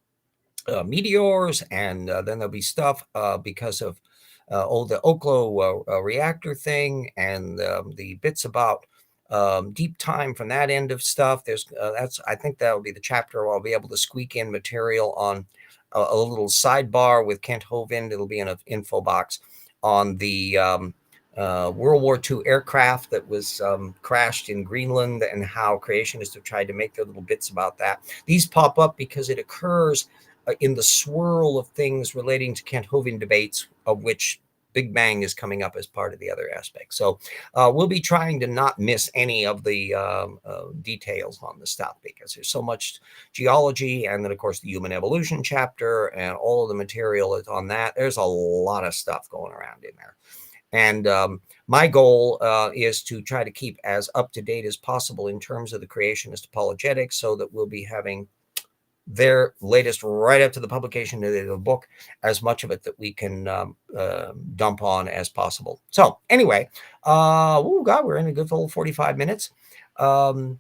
meteors, and then there'll be stuff because of the Oklo reactor thing, and the bits about deep time from that end of stuff. There's I think that'll be the chapter where I'll be able to squeak in material on a little sidebar with Kent Hovind. It'll be in an info box on the World War II aircraft that was crashed in Greenland, and how creationists have tried to make their little bits about that. These pop up because it occurs in the swirl of things relating to Kent Hovind debates, of which Big Bang is coming up as part of the other aspects. So we'll be trying to not miss any of the details on the stuff, because there's so much geology, and then of course the human evolution chapter and all of the material is on that. There's a lot of stuff going around in there. And my goal is to try to keep as up to date as possible in terms of the creationist apologetics, so that we'll be having their latest right up to the publication of the book, as much of it that we can dump on as possible. So anyway, oh God, we're in a good full 45 minutes. On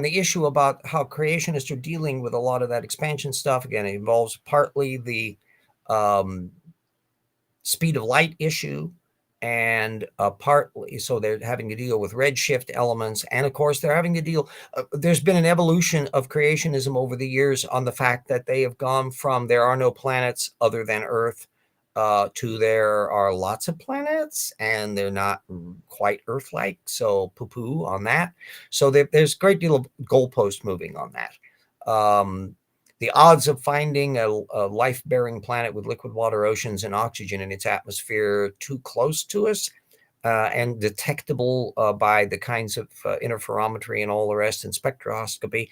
the issue about how creationists are dealing with a lot of that expansion stuff, again, it involves partly the speed of light issue, and partly so they're having to deal with redshift elements, and of course they're having to deal there's been an evolution of creationism over the years on the fact that they have gone from there are no planets other than Earth to there are lots of planets and they're not quite Earth-like, so poo-poo on that. So there's a great deal of goalpost moving on that. The odds of finding a life-bearing planet with liquid water oceans and oxygen in its atmosphere too close to us and detectable by the kinds of interferometry and all the rest and spectroscopy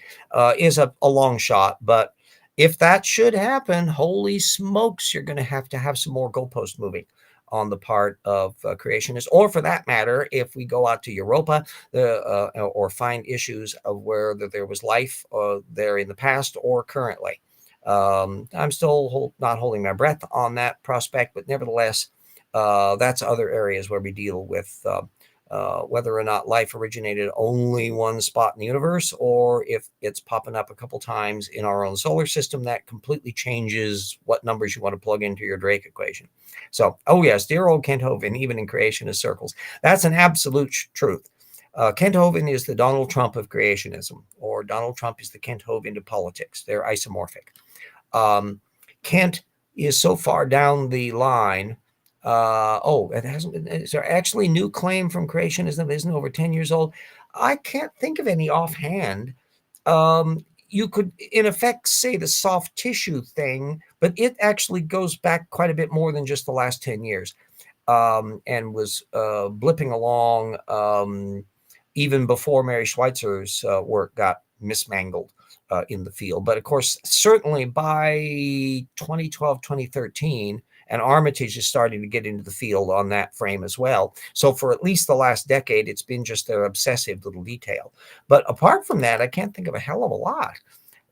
is a long shot. But if that should happen, holy smokes, you're going to have some more goalpost moving on the part of creationists, or for that matter, if we go out to Europa or find issues of where there was life there in the past or currently. I'm still not holding my breath on that prospect, but nevertheless, that's other areas where we deal with whether or not life originated only one spot in the universe, or if it's popping up a couple times in our own solar system. That completely changes what numbers you want to plug into your Drake equation. So, oh yes, dear old Kent Hovind, even in creationist circles, that's an absolute truth. Kent Hovind is the Donald Trump of creationism, or Donald Trump is the Kent Hovind of politics. They're isomorphic. Kent is so far down the line. It hasn't been. Is there actually new claim from creationism isn't over 10 years old? I can't think of any offhand. You could, in effect, say the soft tissue thing, but it actually goes back quite a bit more than just the last 10 years, and was blipping along even before Mary Schweitzer's work got mismangled in the field. But of course, certainly by 2012, 2013, and Armitage is starting to get into the field on that frame as well. So for at least the last decade, it's been just their obsessive little detail. But apart from that, I can't think of a hell of a lot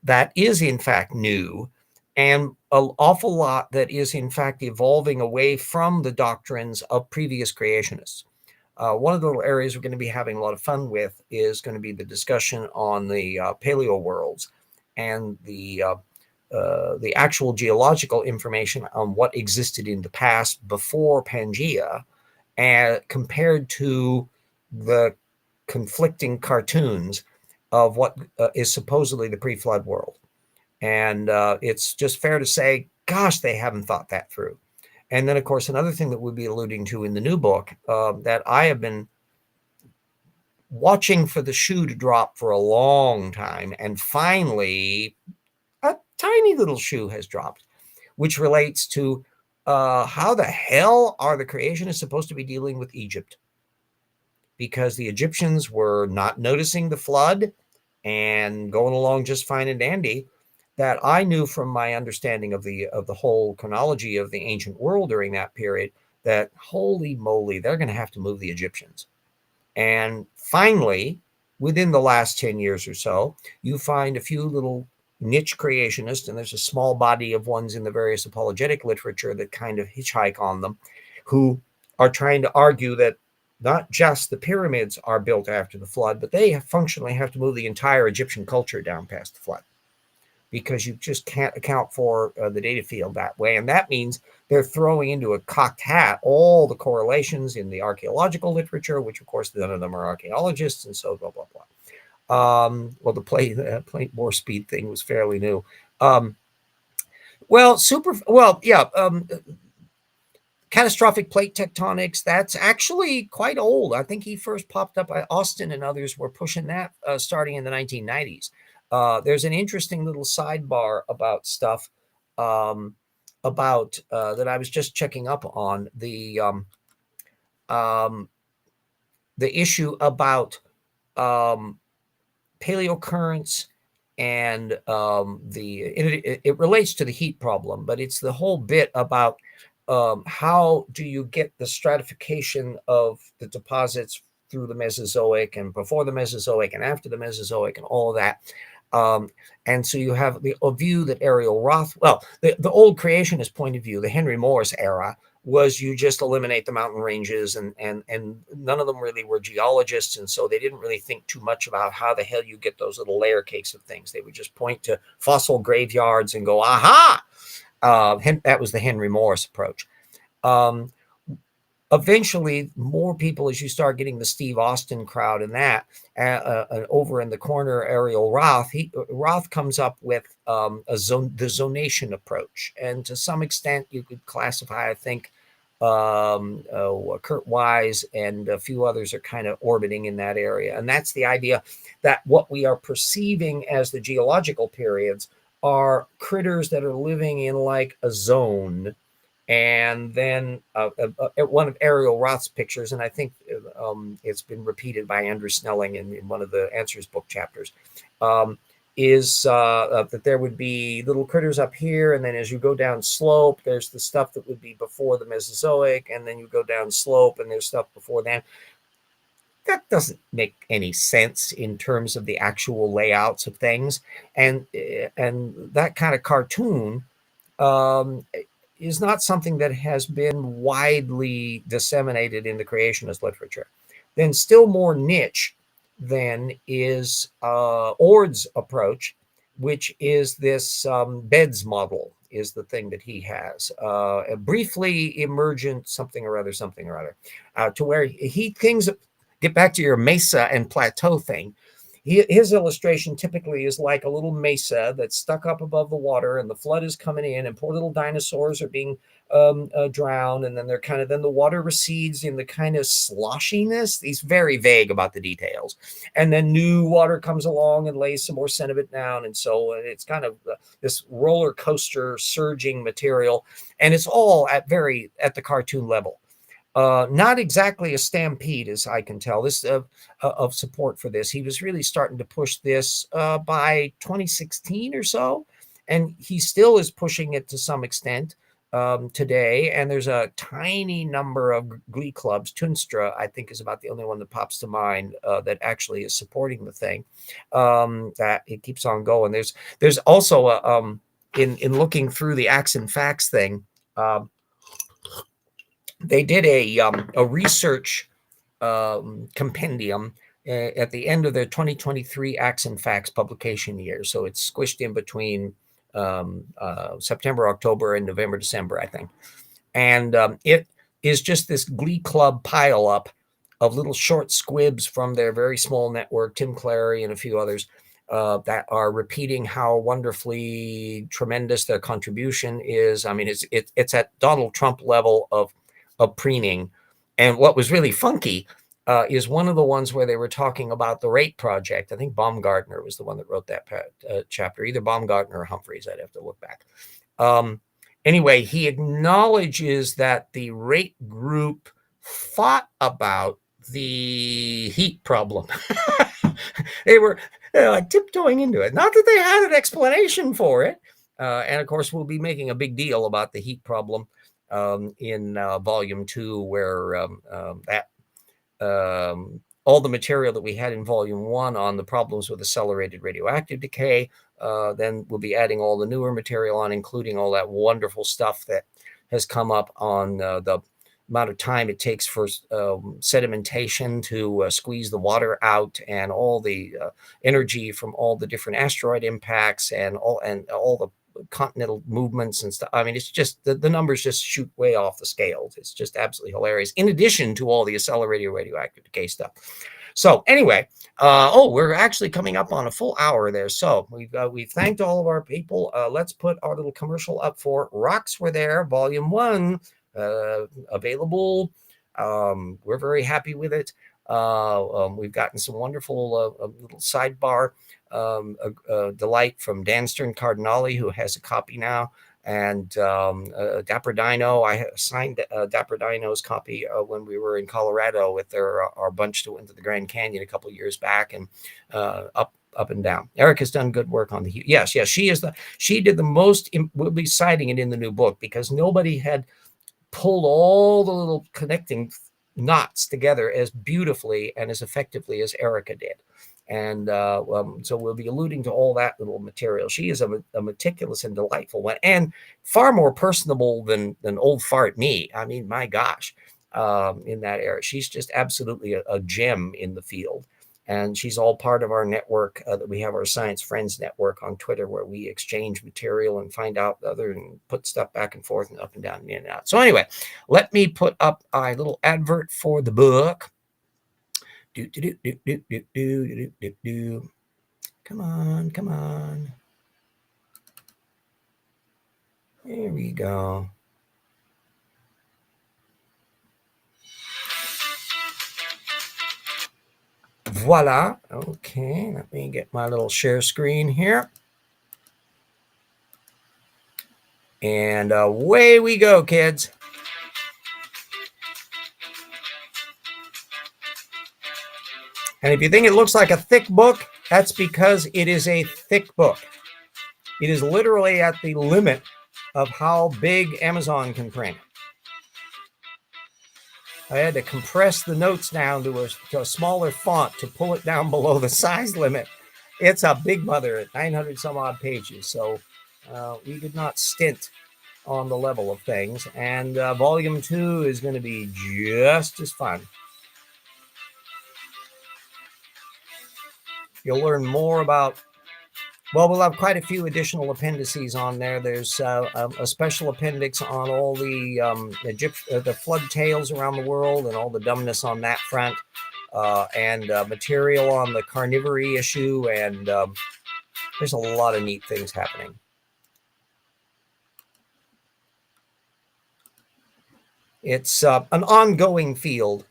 that is in fact new, and an awful lot that is in fact evolving away from the doctrines of previous creationists. One of the little areas we're going to be having a lot of fun with is going to be the discussion on the paleo worlds and the actual geological information on what existed in the past before Pangea, and compared to the conflicting cartoons of what is supposedly the pre-flood world. And it's just fair to say, gosh, they haven't thought that through. And then, of course, another thing that we'll be alluding to in the new book that I have been watching for the shoe to drop for a long time, and finally a tiny little shoe has dropped, which relates to how the hell are the creationists supposed to be dealing with Egypt? Because the Egyptians were not noticing the flood and going along just fine and dandy. That I knew from my understanding of the whole chronology of the ancient world during that period, that holy moly, they're going to have to move the Egyptians. And finally, within the last 10 years or so, you find a few little niche creationists, and there's a small body of ones in the various apologetic literature that kind of hitchhike on them, who are trying to argue that not just the pyramids are built after the flood, but they functionally have to move the entire Egyptian culture down past the flood. because you just can't account for the data field that way. And that means they're throwing into a cocked hat all the correlations in the archaeological literature, which of course none of them are archaeologists, and so blah, blah, blah. Well, the plate bore speed thing was fairly new. Catastrophic plate tectonics, that's actually quite old. I think he first popped up by Austin, and others were pushing that starting in the 1990s. There's an interesting little sidebar about stuff that I was just checking up on, the issue about paleocurrents, and it relates to the heat problem, but it's the whole bit about how do you get the stratification of the deposits through the Mesozoic and before the Mesozoic and after the Mesozoic and all of that. And so you have a view that Ariel Roth, the old creationist point of view, the Henry Morris era, was you just eliminate the mountain ranges, and none of them really were geologists, and so they didn't really think too much about how the hell you get those little layer cakes of things. They would just point to fossil graveyards and go, aha! That was the Henry Morris approach. Eventually, more people, as you start getting the Steve Austin crowd and that, over in the corner, Ariel Roth, Roth comes up with the zonation approach. And to some extent, you could classify, I think, Kurt Wise and a few others are kind of orbiting in that area. And that's the idea that what we are perceiving as the geological periods are critters that are living in like a zone. And then one of Ariel Roth's pictures, and I think it's been repeated by Andrew Snelling in one of the Answers book chapters, is that there would be little critters up here, and then as you go down slope, there's the stuff that would be before the Mesozoic, and then you go down slope, and there's stuff before then. That doesn't make any sense in terms of the actual layouts of things, and that kind of cartoon is not something that has been widely disseminated in the creationist literature. Then still more niche then is Oard's approach, which is this beds model is the thing that he has. A briefly emergent something or other, to where things get back to your mesa and plateau thing. His illustration typically is like a little mesa that's stuck up above the water, and the flood is coming in, and poor little dinosaurs are being drowned, and then then the water recedes in the kind of sloshiness. He's very vague about the details, and then new water comes along and lays some more sediment down, and so it's kind of this roller coaster surging material, and it's all at the cartoon level. Not exactly a stampede, as I can tell, this of support for this. He was really starting to push this by 2016 or so, and he still is pushing it to some extent today. And there's a tiny number of glee clubs. Tunstra, I think, is about the only one that pops to mind that actually is supporting the thing. That it keeps on going. There's also in looking through the Acts and Facts thing. They did a research compendium at the end of their 2023 Acts and Facts publication year. So it's squished in between September, October, and November, December, I think. And it is just this glee club pile up of little short squibs from their very small network, Tim Clary and a few others, that are repeating how wonderfully tremendous their contribution is. I mean, it's at Donald Trump level of preening. And what was really funky is one of the ones where they were talking about the rate project. I think Baumgartner was the one that wrote that chapter, either Baumgartner or Humphreys. I'd have to look back. Anyway, he acknowledges that the rate group thought about the heat problem. They were like tiptoeing into it. Not that they had an explanation for it. And of course, we'll be making a big deal about the heat problem in volume 2, where all the material that we had in volume 1 on the problems with accelerated radioactive decay, then we'll be adding all the newer material on, including all that wonderful stuff that has come up on the amount of time it takes for sedimentation to squeeze the water out, and all the energy from all the different asteroid impacts and all the continental movements and stuff. I mean, it's just the numbers just shoot way off the scales. It's just absolutely hilarious, in addition to all the accelerated radioactive decay stuff. So anyway, we're actually coming up on a full hour there. So we've thanked all of our people. Let's put our little commercial up for Rocks Were There, Volume 1, available. We're very happy with it. We've gotten some wonderful little sidebar delight from Dan Stern Cardinale, who has a copy now. And Dapper Dino, I signed Dapper Dino's copy when we were in Colorado with our bunch that went to the Grand Canyon a couple of years back, and up and down. Eric has done good work on the yes. She did the most. We'll be citing it in the new book because nobody had pulled all the little connecting knots together as beautifully and as effectively as Erica did. And so we'll be alluding to all that little material. She is a meticulous and delightful one, and far more personable than old fart me. I mean, my gosh, in that era, she's just absolutely a gem in the field. And she's all part of our network that we have, our Science Friends network on Twitter, where we exchange material and find out other and put stuff back and forth and up and down and in and out. So anyway, let me put up a little advert for the book. Come on. There we go. Voila. Okay, let me get my little share screen here. And away we go, kids. And if you think it looks like a thick book, that's because it is a thick book. It is literally at the limit of how big Amazon can print. I had to compress the notes down to a smaller font to pull it down below the size limit. It's a big mother at 900 some odd pages. So we did not stint on the level of things. And volume 2 is going to be just as fun. You'll learn more about, well, we'll have quite a few additional appendices on there. There's a special appendix on all the flood tales around the world and all the dumbness on that front, and material on the carnivory issue. And there's a lot of neat things happening. It's an ongoing field.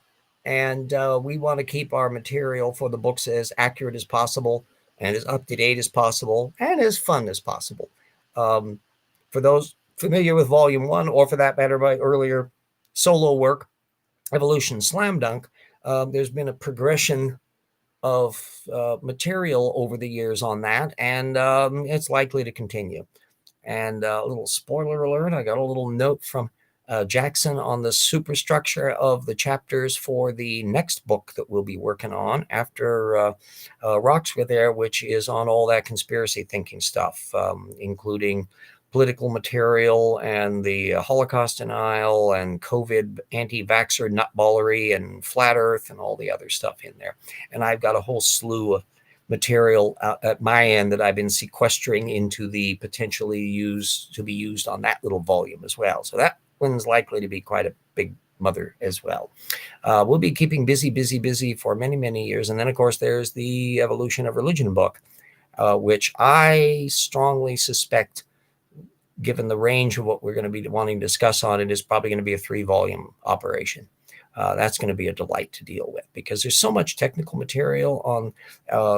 And we want to keep our material for the books as accurate as possible and as up-to-date as possible and as fun as possible. For those familiar with Volume 1, or for that matter, my earlier solo work, Evolution Slam Dunk, there's been a progression of material over the years on that, and it's likely to continue. And a little spoiler alert, I got a little note from Jackson on the superstructure of the chapters for the next book that we'll be working on after Rocks Were There, which is on all that conspiracy thinking stuff, including political material and the Holocaust denial and COVID anti-vaxxer nutballery and flat earth and all the other stuff in there. And I've got a whole slew of material at my end that I've been sequestering into the potentially to be used on that little volume as well. So that one's likely to be quite a big mother as well. We'll be keeping busy for many, many years. And then, of course, there's the Evolution of Religion book, which I strongly suspect, given the range of what we're going to be wanting to discuss on it, is probably going to be a 3-volume operation. That's going to be a delight to deal with because there's so much technical material on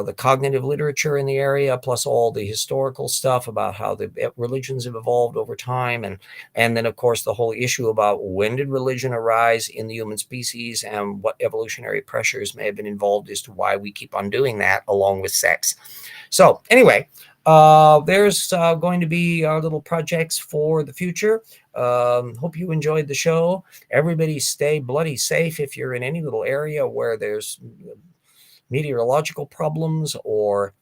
the cognitive literature in the area, plus all the historical stuff about how the religions have evolved over time. And then, of course, the whole issue about when did religion arise in the human species and what evolutionary pressures may have been involved as to why we keep on doing that, along with sex. So anyway, there's going to be our little projects for the future. Hope you enjoyed the show. Everybody stay bloody safe if you're in any little area where there's meteorological problems or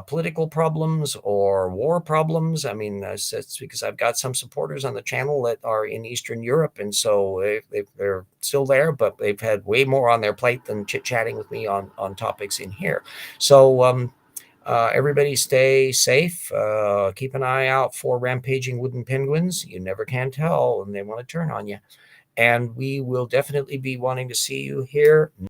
political problems or war problems. I mean, it's because I've got some supporters on the channel that are in Eastern Europe, and so they're still there, but they've had way more on their plate than chit-chatting with me on topics in here. So everybody stay safe. Keep an eye out for rampaging wooden penguins. You never can tell when they want to turn on you. And we will definitely be wanting to see you here